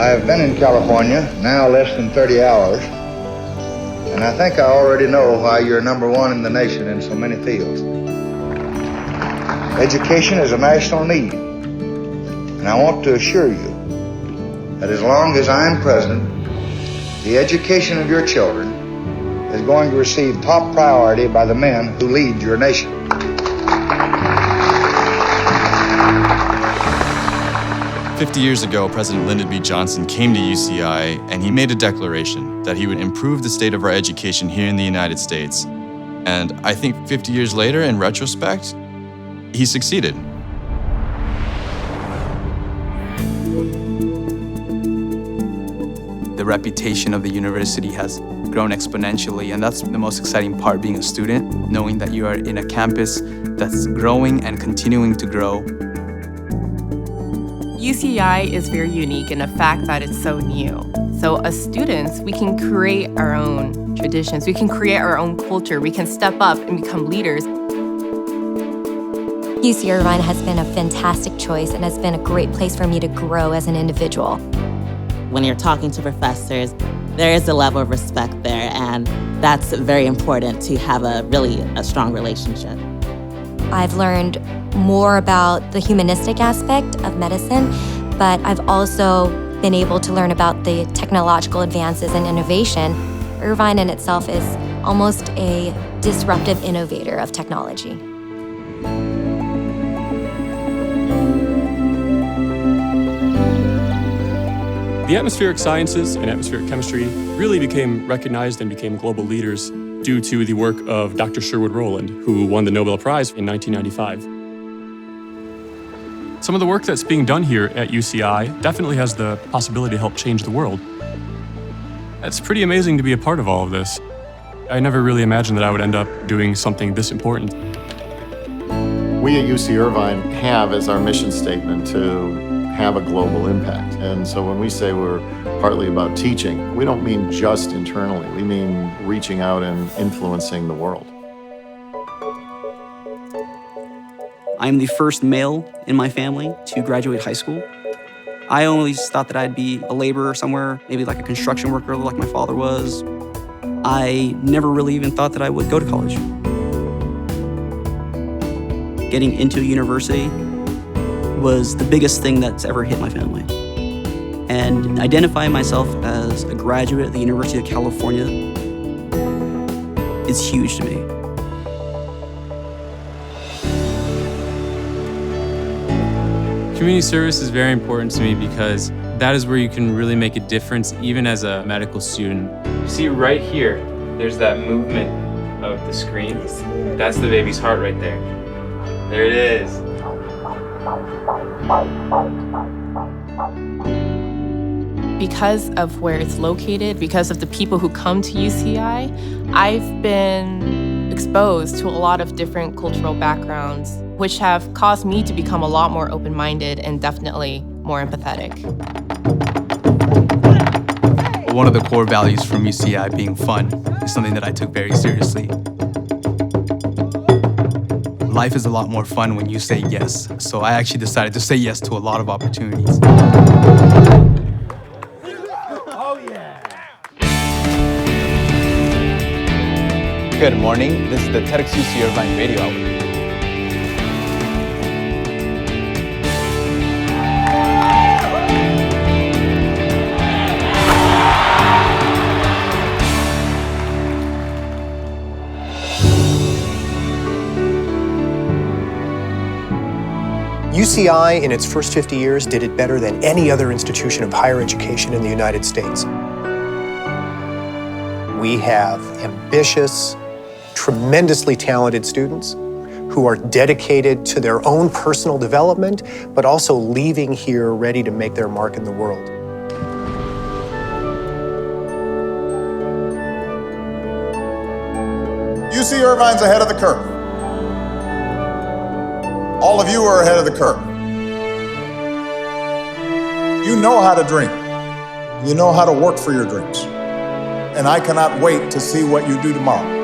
I have been in California now less than 30 hours, and I think I already know why you're number one in the nation in so many fields. Education is a national need, and I want to assure you that as long as I am president, the education of your children is going to receive top priority by the men who lead your nation. 50 years ago, President Lyndon B. Johnson came to UCI and he made a declaration that he would improve the state of our education here in the United States. And I think 50 years later, in retrospect, he succeeded. The reputation of the university has grown exponentially, and that's the most exciting part being a student, knowing that you are in a campus that's growing and continuing to grow. UCI is very unique in the fact that it's so new. So as students, we can create our own traditions, we can create our own culture, we can step up and become leaders. UC Irvine has been a fantastic choice and has been a great place for me to grow as an individual. When you're talking to professors, there is a level of respect there, and that's very important to have a strong relationship. I've learned more about the humanistic aspect of medicine, but I've also been able to learn about the technological advances and innovation. Irvine in itself is almost a disruptive innovator of technology. The atmospheric sciences and atmospheric chemistry really became recognized and became global leaders due to the work of Dr. Sherwood Rowland, who won the Nobel Prize in 1995. Some of the work that's being done here at UCI definitely has the possibility to help change the world. It's pretty amazing to be a part of all of this. I never really imagined that I would end up doing something this important. We at UC Irvine have as our mission statement to have a global impact. And so when we say we're partly about teaching, we don't mean just internally. We mean reaching out and influencing the world. I'm the first male in my family to graduate high school. I always thought that I'd be a laborer somewhere, maybe like a construction worker like my father was. I never really even thought that I would go to college. Getting into a university was the biggest thing that's ever hit my family. And identifying myself as a graduate at the University of California is huge to me. Community service is very important to me because that is where you can really make a difference even as a medical student. You see right here, there's that movement of the screen. That's the baby's heart right there. There it is. Because of where it's located, because of the people who come to UCI, I've been exposed to a lot of different cultural backgrounds, which have caused me to become a lot more open-minded and definitely more empathetic. One of the core values from UCI being fun is something that I took very seriously. Life is a lot more fun when you say yes. So I actually decided to say yes to a lot of opportunities. Oh yeah! Good morning. This is the TEDxUC Irvine Radio Hour. UCI, in its first 50 years, did it better than any other institution of higher education in the United States. We have ambitious, tremendously talented students who are dedicated to their own personal development, but also leaving here ready to make their mark in the world. UC Irvine's ahead of the curve. All of you are ahead of the curve. You know how to dream. You know how to work for your dreams. And I cannot wait to see what you do tomorrow.